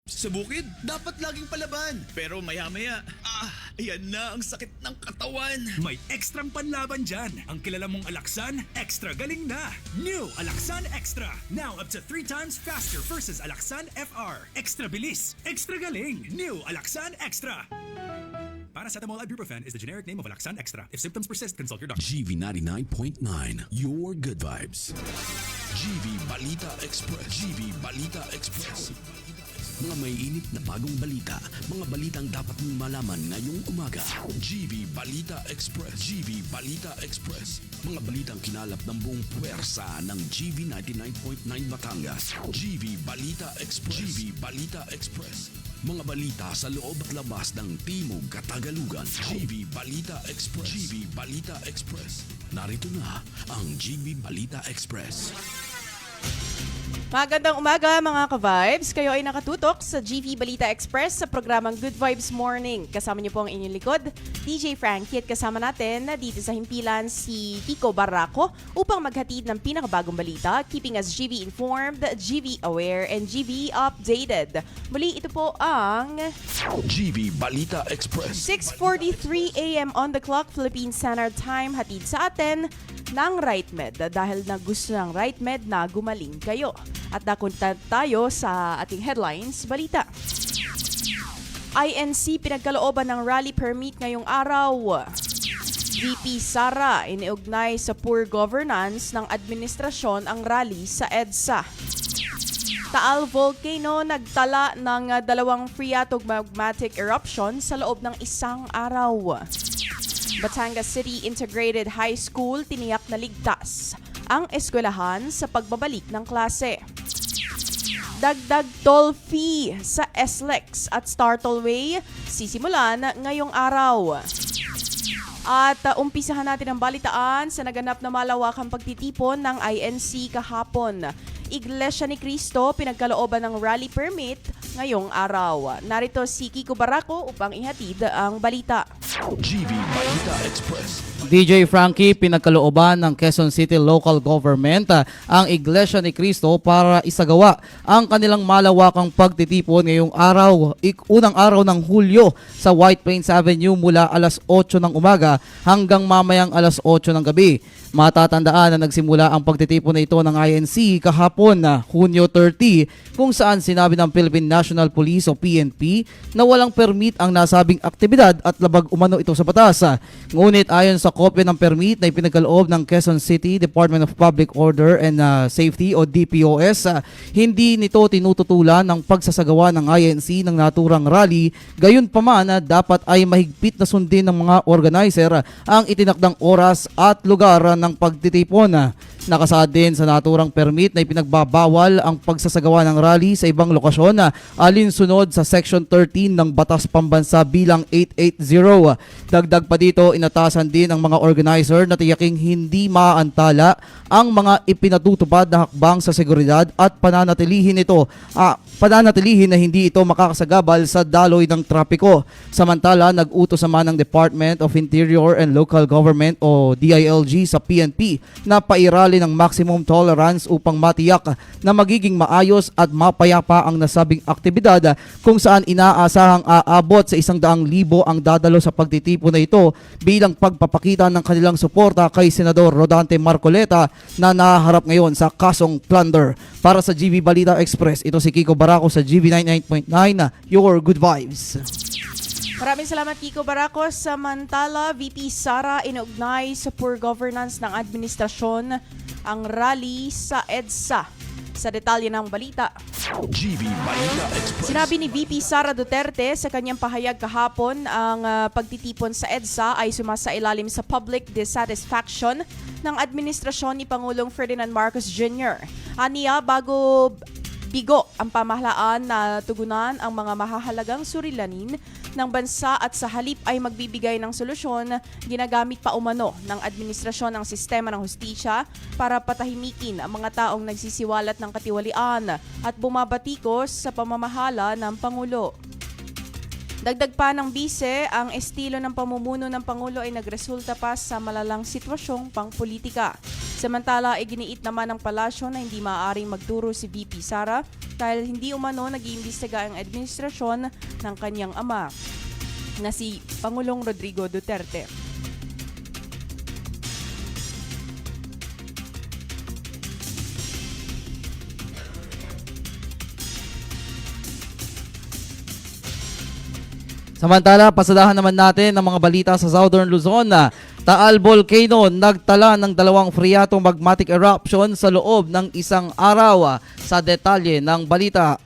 Sa bukid, dapat laging palaban. Pero maya-maya, ayan na ang sakit ng katawan. May ekstrang panlaban dyan. Ang kilala mong Alaxan, extra galing na. New Alaxan Extra. Now up to 3 times faster versus Alaxan FR. Extra bilis, extra galing. New Alaxan Extra. Paracetamol ibuprofen is the generic name of Alaxan Extra. If symptoms persist, consult your doctor. GV 99.9, your good vibes. GV Balita Express. GV Balita Express. Mga may init na bagong balita. Mga balitang dapat mong malaman ngayong umaga. GV Balita Express. GV Balita Express. Mga balitang kinalap ng buong puwersa ng GV 99.9 Batangas. GV Balita Express. GV Balita Express. Mga balita sa loob at labas ng Timog Katagalugan. GV Balita Express. GV Balita Express. Narito na ang GV Balita Express. Magandang umaga mga ka-vibes. Kayo ay nakatutok sa GV Balita Express sa programang Good Vibes Morning. Kasama niyo po ang inyong likod, DJ Frankie, at kasama natin na dito sa himpilan si Kiko Barraco upang maghatid ng pinakabagong balita, keeping us GV informed, GV aware, and GV updated. Muli, ito po ang GV Balita Express. 6:43 a.m. on the clock, Philippine Standard Time, hatid sa atin ng RightMed dahil na gusto ng RightMed na gumaling kayo. At nakunta tayo sa ating headlines, balita. INC pinagkalooban ng rally permit ngayong araw. VP Sara iniugnay sa poor governance ng administrasyon ang rally sa EDSA. Taal Volcano nagtala ng 2 phreatogmatic eruption sa loob ng isang araw. Batangas City Integrated High School tiniyak na ligtas ang eskwelahan sa pagbabalik ng klase. Dagdag toll fee sa SLEX at Star Tollway sisimulan ngayong araw. At umpisahan natin ang balitaan sa naganap na malawakang pagtitipon ng INC kahapon. Iglesia ni Cristo pinagkalooban ng rally permit ngayong araw. Narito si Kiko Barraco upang ihatid ang balita. GV Balita Express. DJ Frankie, pinagkalooban ng Quezon City Local Government ang Iglesia ni Cristo para isagawa ang kanilang malawakang pagtitipon ngayong araw, unang araw ng Hulyo sa White Plains Avenue mula alas 8 ng umaga hanggang mamayang alas 8 ng gabi. Matatandaan na nagsimula ang pagtitipon na ito ng INC kahapon na Hunyo 30 kung saan sinabi ng Philippine National Police o PNP na walang permit ang nasabing aktibidad at labag umano ito sa batas. Ngunit ayon sa kopya ng permit na ipinagkaloob ng Quezon City Department of Public Order and Safety o DPOS, hindi nito tinututulan ng pagsasagawa ng INC ng naturang rally. Gayunpaman, dapat ay mahigpit na sundin ng mga organizer ang itinakdang oras at lugar ng pagtitipon. Nakasaad din sa naturang permit na ipinagbabawal ang pagsasagawa ng rally sa ibang lokasyon alinsunod sa Section 13 ng Batas Pambansa bilang 880. Dagdag pa dito, inatasan din ang mga organizer na tiyaking hindi maaantala ang mga ipinatutupad na hakbang sa seguridad at pananatilihin na hindi ito makakasagabal sa daloy ng trapiko. Samantala, nag-utos naman ng Department of Interior and Local Government o DILG sa PNP na pairali ng maximum tolerance upang matiyak na magiging maayos at mapayapa ang nasabing aktibidad kung saan inaasahang aabot sa 100,000 ang dadalo sa pagtitipon na ito bilang pagpapakita ng kanilang suporta kay Senador Rodante Marcoleta na naharap ngayon sa kasong plunder. Para sa GV Balita Express, ito si Kiko Barraco sa GV 99.9, your good vibes. Maraming salamat Kiko Barraco. Samantala, VP Sara inugnay sa poor governance ng administrasyon ang rally sa EDSA. Sa detalye ng balita, GV Balita Express. sinabi ni VP Sara Duterte sa kanyang pahayag kahapon ang pagtitipon sa EDSA ay sumasailalim sa public dissatisfaction ng administrasyon ni Pangulong Ferdinand Marcos Jr. Aniya, bago bigo ang pamahalaan na tugunan ang mga mahahalagang surilanin ng bansa at sa halip ay magbibigay ng solusyon, ginagamit pa umano ng administrasyon ng sistema ng hustisya para patahimikin ang mga taong nagsisiwalat ng katiwalian at bumabatikos sa pamamahala ng Pangulo. Dagdag pa ng bise, ang estilo ng pamumuno ng Pangulo ay nagresulta pa sa malalang sitwasyong pangpolitika. Samantala, iginiit naman ng palasyo na hindi maaaring magturo si VP Sara dahil hindi umano nag-iimbestiga ang administrasyon ng kanyang ama na si Pangulong Rodrigo Duterte. Samantala, pasadahan naman natin ang mga balita sa Southern Luzon. Taal Volcano nagtala ng 2 freato magmatic eruption sa loob ng isang araw. Sa detalye ng balita,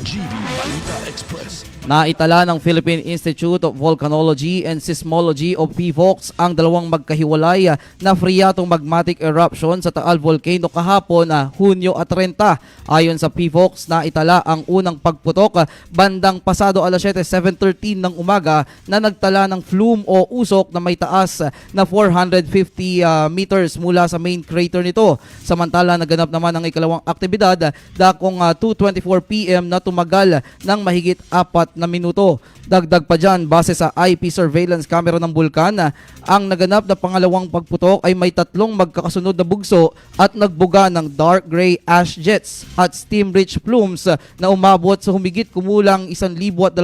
GV Balita Express. naitala ng Philippine Institute of Volcanology and Seismology o PVOX ang 2 magkahiwalay na freatong magmatic eruption sa Taal Volcano kahapon na Hunyo at 30. Ayon sa PVOX, naitala ang unang pagputok bandang pasado alas 7:13 ng umaga na nagtala ng flume o usok na may taas na 450 meters mula sa main crater nito. Samantala, naganap naman ang ikalawang aktibidad dakong 2:24 PM na tumagal ng mahigit 4 na minuto. Dagdag pa dyan, base sa IP surveillance camera ng bulkan, ang naganap na pangalawang pagputok ay may 3 magkakasunod na bugso at nagbuga ng dark gray ash jets at steam-rich plumes na umabot sa humigit kumulang 1,200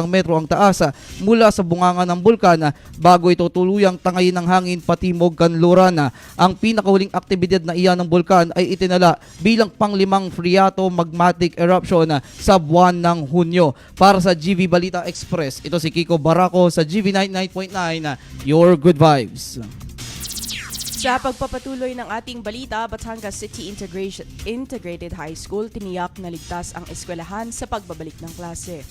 metro ang taas mula sa bunganga ng bulkan bago ito tuluyang tangayin ng hangin patimog kanluran. Ang pinakahuling aktibidad na iyan ng bulkan ay itinala bilang pang-5 freato magmatic eruption sa buwan ng Hunyo. Para sa GV Balita Express, ito si Kiko Barako sa GV 99.9, Your Good Vibes. Sa pagpapatuloy ng ating balita, Batangas City Integrated High School tiniyak na ligtas ang eskwelahan sa pagbabalik ng klase.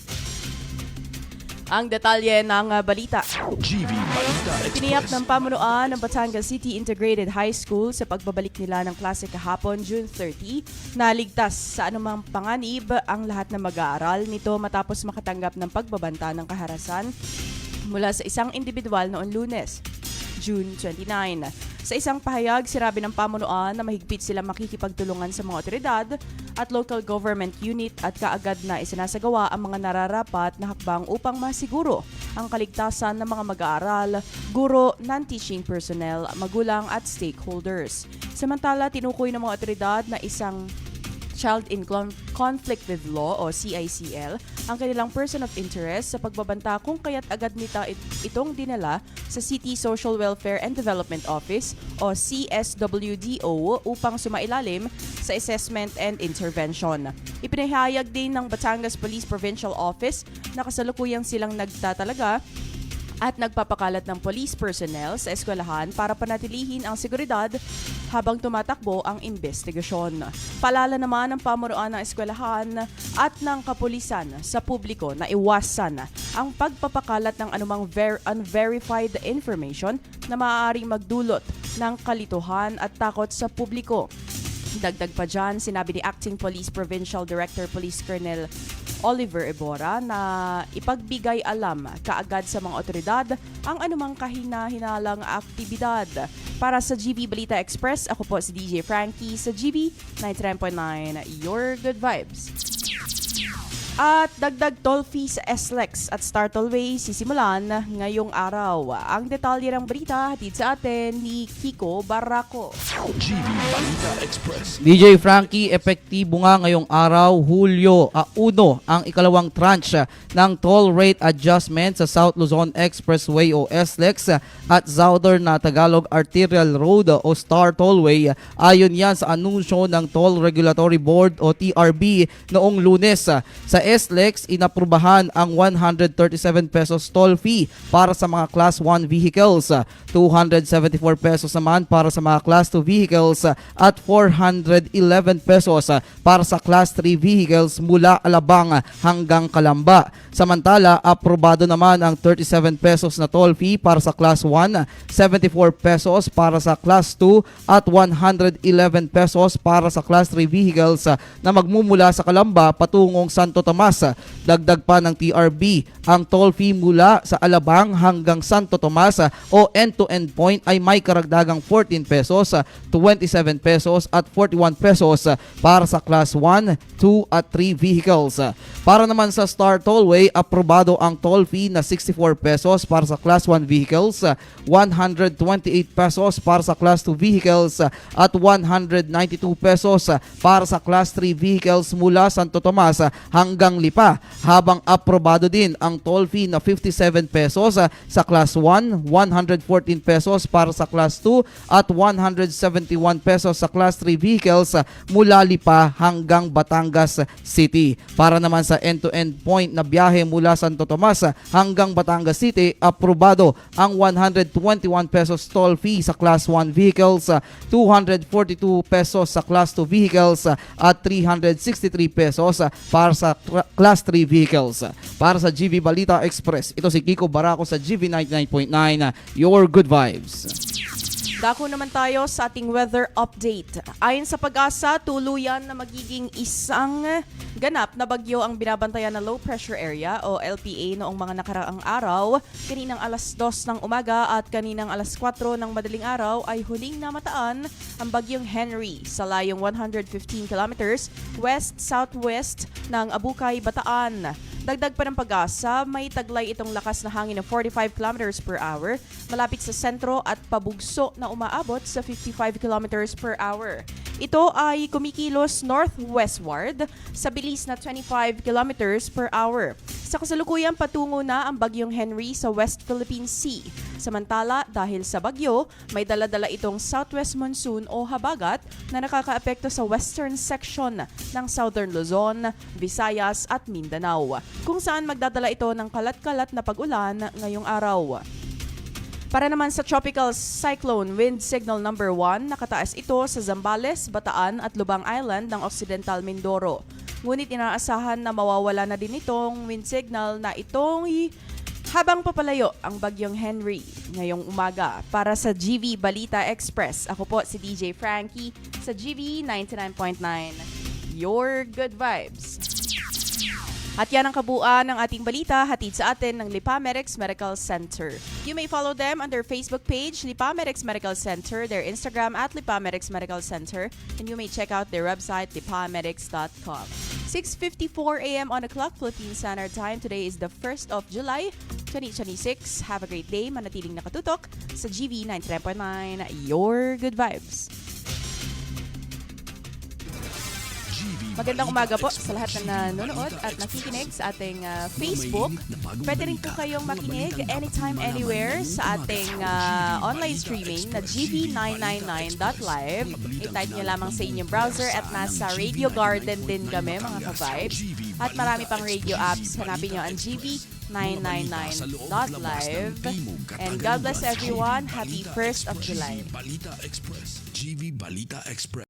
Ang detalye ng balita. GV Balita Tiniyak Express. ng pamunuan ng Batangas City Integrated High School sa pagbabalik nila ng klase kahapon, June 30, na ligtas sa anumang panganib ang lahat ng mag-aaral nito matapos makatanggap ng pagbabanta ng kaharasan mula sa isang individual noong Lunes, June 29. Sa isang pahayag, sinabi ng pamunuan na mahigpit sila makikipagtulungan sa mga otoridad at local government unit at kaagad na isinasagawa ang mga nararapat na hakbang upang masiguro ang kaligtasan ng mga mag-aaral, guro, non-teaching personnel, magulang at stakeholders. Samantala, tinukoy ng mga otoridad na isang Child in Conflict with Law o CICL ang kanilang person of interest sa pagbabanta kung kaya't agad nita itong dinala sa City Social Welfare and Development Office o CSWDO upang sumailalim sa assessment and intervention. Ipinahayag din ng Batangas Police Provincial Office na kasalukuyang silang nagtatalaga at nagpapakalat ng police personnel sa eskwelahan para panatilihin ang seguridad habang tumatakbo ang investigasyon. Paalala naman ng pamunuan ng eskwelahan at ng kapulisan sa publiko na iwasan ang pagpapakalat ng anumang unverified information na maaaring magdulot ng kalituhan at takot sa publiko. Dagdag pa dyan, sinabi ni Acting Police Provincial Director Police Colonel Oliver Ebora na ipagbigay alam kaagad sa mga otoridad ang anumang kahina-hinalang aktibidad. Para sa GV Balita Express, ako po si DJ Frankie sa GV 99.9, Your Good Vibes. At dagdag toll fee sa SLEX at Star Tollway sisimulan ngayong araw. Ang detalye ng balita hatid sa atin ni Kiko Barako. GV Balita Express. DJ Frankie, epektibo nga ngayong araw, Hulyo 1, ang ikalawang tranche ng toll rate adjustment sa South Luzon Expressway o SLEX at Southern Tagalog Arterial Road o Star Tollway. Ayon yan sa anunsyo ng Toll Regulatory Board o TRB noong Lunes. Sa SLEX, inaprubahan ang 137 pesos toll fee para sa mga Class 1 vehicles, 274 pesos naman para sa mga Class 2 vehicles at 411 pesos para sa Class 3 vehicles mula Alabang hanggang Calamba. Samantala, aprobado naman ang 37 pesos na toll fee para sa Class 1, 74 pesos para sa Class 2 at 111 pesos para sa Class 3 vehicles na magmumula sa Calamba patungong Santo Tomas Tomas. Dagdag pa ng TRB, ang toll fee mula sa Alabang hanggang Santo Tomas o end-to-end point ay may karagdagang 14 pesos, 27 pesos at 41 pesos para sa Class 1, 2 at 3 vehicles. Para naman sa Star Tollway, aprobado ang toll fee na 64 pesos para sa Class 1 vehicles, 128 pesos para sa Class 2 vehicles at 192 pesos para sa Class 3 vehicles mula Santo Tomas hanggang Lipa, habang aprobado din ang toll fee na 57 pesos sa Class 1, 114 pesos para sa Class 2 at 171 pesos sa Class 3 vehicles mula Lipa hanggang Batangas City. Para naman sa end-to-end point na biyahe mula Santo Tomas hanggang Batangas City, aprobado ang 121 pesos toll fee sa Class 1 vehicles, 242 pesos sa Class 2 vehicles at 363 pesos para sa Class 3 vehicles. Para sa GV Balita Express, ito si Kiko Barako sa GV 99.9, your good vibes. Dako naman tayo sa ating weather update. Ayon sa Pag-asa, tuluyan na magiging isang ganap na bagyo ang binabantayan na low pressure area o LPA noong mga nakaraang araw. Kaninang alas 2 ng umaga at kaninang alas 4 ng madaling araw ay huling namataan ang bagyong Henry sa layong 115 kilometers west-southwest ng Abukay, Bataan. Dagdag pa ng Pag-asa, may taglay itong lakas na hangin na 45 kilometers per hour malapit sa sentro at pabugso na umaabot sa 55 kilometers per hour. Ito ay kumikilos northwestward sa bilis na 25 kilometers per hour. Sa kasalukuyan, patungo na ang bagyong Henry sa West Philippine Sea. Samantala, dahil sa bagyo, may dala-dala itong southwest monsoon o habagat na nakakaapekto sa western section ng Southern Luzon, Visayas at Mindanao, kung saan magdadala ito ng kalat-kalat na pag-ulan ngayong araw. Para naman sa Tropical Cyclone Wind Signal number 1, nakataas ito sa Zambales, Bataan at Lubang Island ng Occidental Mindoro. Ngunit inaasahan na mawawala na din itong wind signal na itong habang papalayo ang bagyong Henry ngayong umaga. Para sa GV Balita Express, ako po si DJ Frankie sa GV 99.9, your good vibes. At yan ang kabuuan ng ating balita, hatid sa atin ng Lipamedex Medical Center. You may follow them on their Facebook page, Lipamedex Medical Center, their Instagram at Lipamedex Medical Center, and you may check out their website, lipamedex.com. 6:54 a.m. on the clock, Philippine Standard Time. Today is the 1st of July, 2026. Have a great day. Manatiling nakatutok sa GV 99.9, your good vibes. Magandang umaga po sa lahat ng nanonood at nakikinig sa ating Facebook. Pwede rin po kayong makinig anytime, anywhere sa ating online streaming na gv999.live. I-type nyo lamang sa inyong browser at nasa Radio Garden din kami, mga ka-vibes. At marami pang radio apps. Hanapin nyo ang gv999.live. And God bless everyone. Happy 1st of July. GV Balita Express.